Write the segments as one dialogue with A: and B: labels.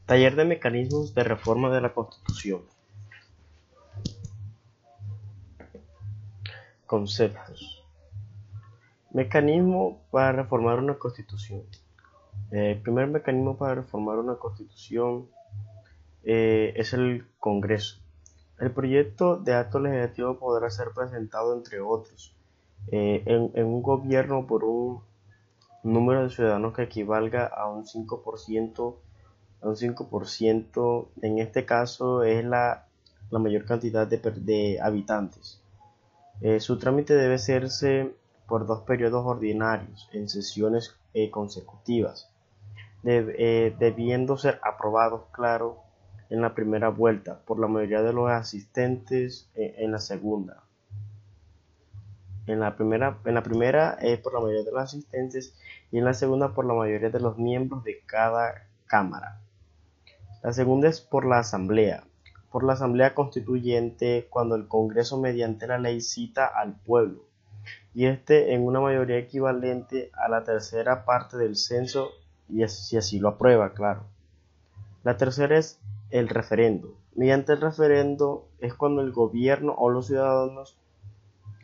A: Taller de mecanismos de reforma de la Constitución. Conceptos. Mecanismo para reformar una Constitución. El primer mecanismo para reformar una Constitución es el Congreso. El proyecto de acto legislativo podrá ser presentado, entre otros, en un gobierno por un número de ciudadanos que equivalga a un 5%. En este caso es la mayor cantidad de habitantes. Su trámite debe hacerse por 2 periodos ordinarios en sesiones consecutivas, debiendo ser aprobados, claro, en la primera vuelta por la mayoría de los asistentes, en la segunda. En la primera por la mayoría de los asistentes y en la segunda por la mayoría de los miembros de cada cámara. La segunda es por la Asamblea Constituyente, cuando el Congreso mediante la ley cita al pueblo, y en una mayoría equivalente a la tercera parte del censo, y si así lo aprueba, claro. La tercera es el referendo. Mediante el referendo es cuando el gobierno o los ciudadanos,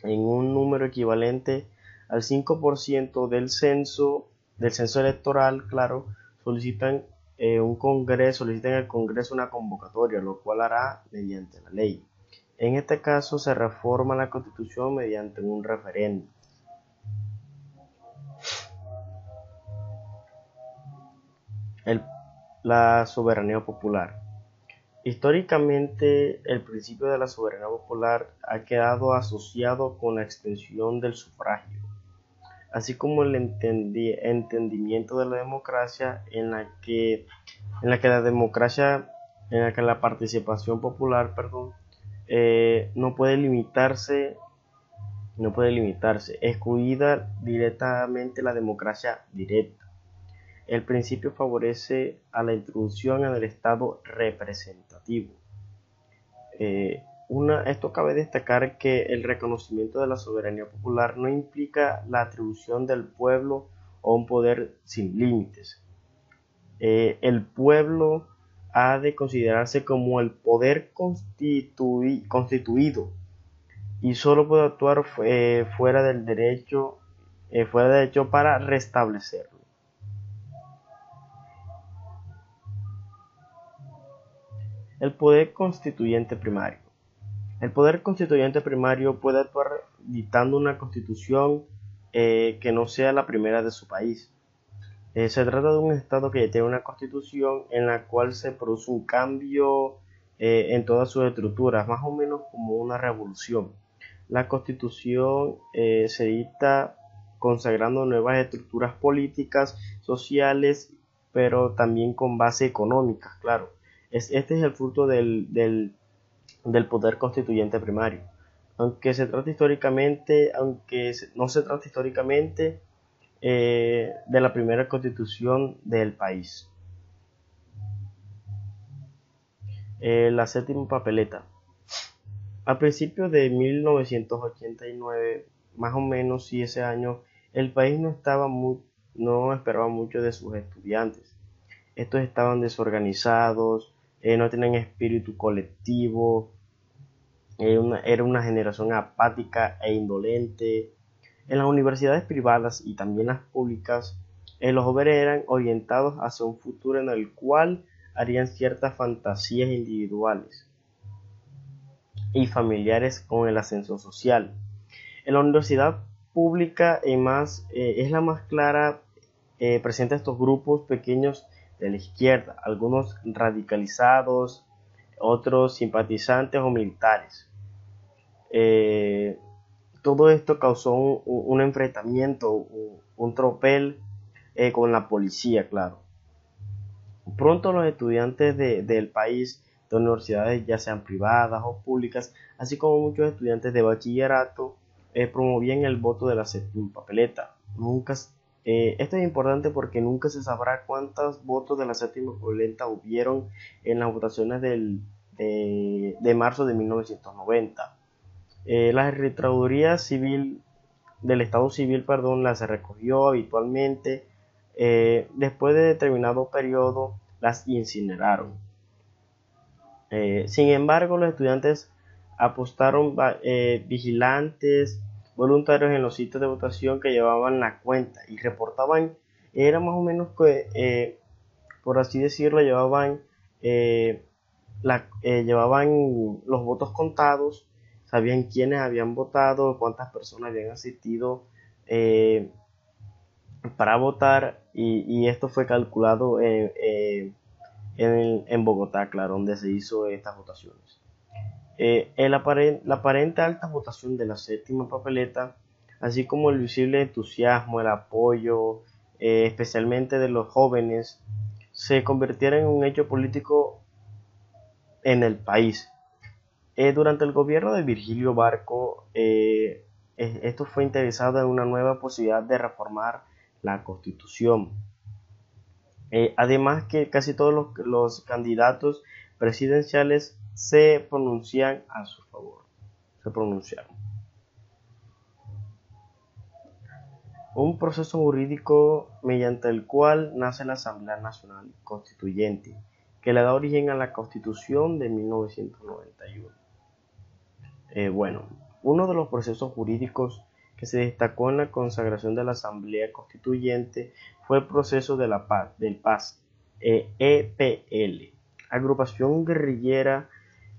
A: en un número equivalente al 5% del censo electoral, claro, solicitan al Congreso una convocatoria, lo cual hará mediante la ley. En este caso se reforma la Constitución mediante un referendo. La soberanía popular. Históricamente, el principio de la soberanía popular ha quedado asociado con la extensión del sufragio, así como el entendimiento de la democracia, en la que la participación popular, no puede limitarse, excluida directamente la democracia directa. El principio favorece a la introducción en el Estado representativo. Esto cabe destacar que el reconocimiento de la soberanía popular no implica la atribución del pueblo a un poder sin límites. El pueblo ha de considerarse como el poder constituido y solo puede actuar fuera del derecho para restablecerlo. El poder constituyente primario. El poder constituyente primario puede actuar dictando una constitución que no sea la primera de su país. Se trata de un estado que tiene una constitución en la cual se produce un cambio en todas sus estructuras, más o menos como una revolución. La constitución se dicta consagrando nuevas estructuras políticas, sociales, pero también con base económica, claro. Este es el fruto del poder constituyente primario. Aunque no se trata históricamente de la primera constitución del país. La séptima papeleta. A principios de 1989, más o menos, si ese año, el país no esperaba mucho de sus estudiantes. Estos estaban desorganizados, no tenían espíritu colectivo, era una generación apática e indolente. En las universidades privadas y también las públicas, los jóvenes eran orientados hacia un futuro en el cual harían ciertas fantasías individuales y familiares con el ascenso social. En la universidad pública es la más clara, presenta estos grupos pequeños de la izquierda, algunos radicalizados, otros simpatizantes o militares. Todo esto causó un enfrentamiento, un tropel con la policía, claro. Pronto los estudiantes del país, de universidades ya sean privadas o públicas, así como muchos estudiantes de bachillerato, promovían el voto de la séptima papeleta. Esto es importante porque nunca se sabrá cuántos votos de la séptima papeleta hubieron en las votaciones de marzo de 1990. La registraduría civil del Estado Civil, la se recogió habitualmente. Después de determinado periodo, las incineraron. Sin embargo, los estudiantes apostaron vigilantes voluntarios en los sitios de votación que llevaban la cuenta y reportaban, era más o menos que, por así decirlo, llevaban los votos contados, sabían quiénes habían votado, cuántas personas habían asistido para votar, y esto fue calculado en Bogotá, claro, donde se hizo estas votaciones. La aparente alta votación de la séptima papeleta, así como el visible entusiasmo, el apoyo, especialmente de los jóvenes, se convirtieron en un hecho político en el país. Durante el gobierno de Virgilio Barco, esto fue interesado en una nueva posibilidad de reformar la Constitución. Además que casi todos los candidatos presidenciales se pronuncian a su favor. Se pronunciaron. Un proceso jurídico mediante el cual nace la Asamblea Nacional Constituyente, que le da origen a la Constitución de 1991. Bueno, uno de los procesos jurídicos que se destacó en la consagración de la Asamblea Constituyente fue el proceso de la paz, del PAS, EPL, agrupación guerrillera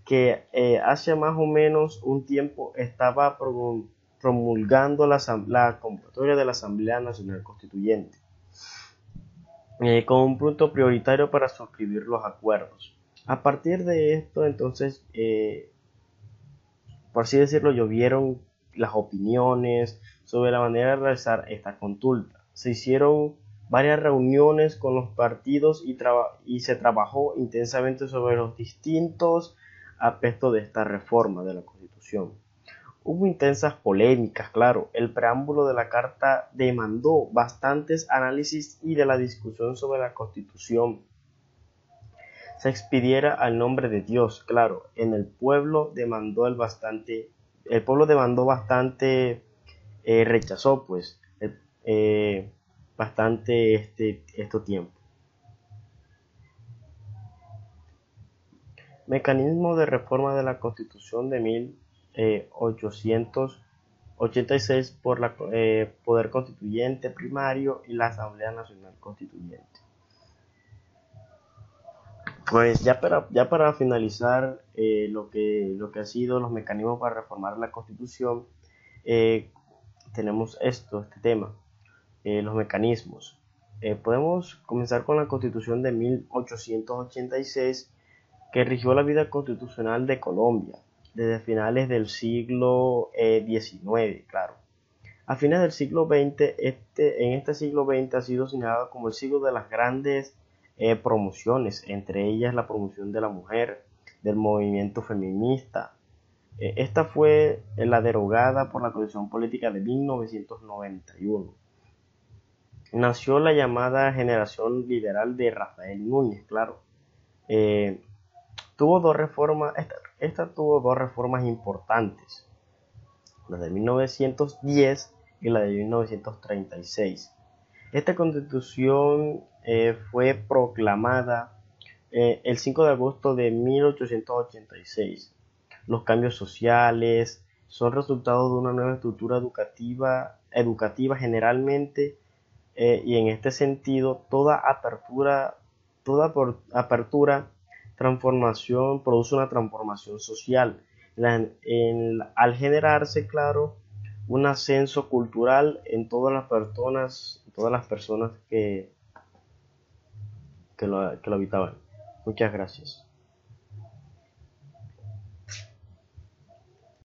A: que hace más o menos un tiempo estaba promulgando la convocatoria de la Asamblea Nacional Constituyente, con un punto prioritario para suscribir los acuerdos. A partir de esto, entonces, por así decirlo, llovieron las opiniones sobre la manera de realizar esta consulta. Se hicieron varias reuniones con los partidos y se trabajó intensamente sobre los distintos aspectos de esta reforma de la Constitución. Hubo intensas polémicas, claro. El preámbulo de la Carta demandó bastantes análisis y de la discusión sobre la Constitución se expidiera al nombre de Dios, claro. El pueblo demandó bastante, rechazó pues bastante este tiempo. Mecanismo de reforma de la Constitución de 1886 por la Poder Constituyente Primario y la Asamblea Nacional Constituyente. Pues ya para finalizar lo que ha sido los mecanismos para reformar la Constitución, tenemos este tema, los mecanismos. Podemos comenzar con la Constitución de 1886, que rigió la vida constitucional de Colombia desde finales del siglo XIX, claro. A fines del siglo XX, en este siglo XX ha sido señalado como el siglo de las grandes promociones, entre ellas la promoción de la mujer, del movimiento feminista. Esta fue la derogada por la Constitución Política de 1991. Nació la llamada generación liberal de Rafael Núñez, claro. Tuvo dos reformas, esta tuvo dos reformas importantes, la de 1910 y la de 1936. Esta Constitución fue proclamada el 5 de agosto de 1886. Los cambios sociales son resultado de una nueva estructura educativa generalmente, y en este sentido toda apertura transformación produce una transformación social al generarse, claro, un ascenso cultural en todas las personas que lo habitaban. Muchas gracias.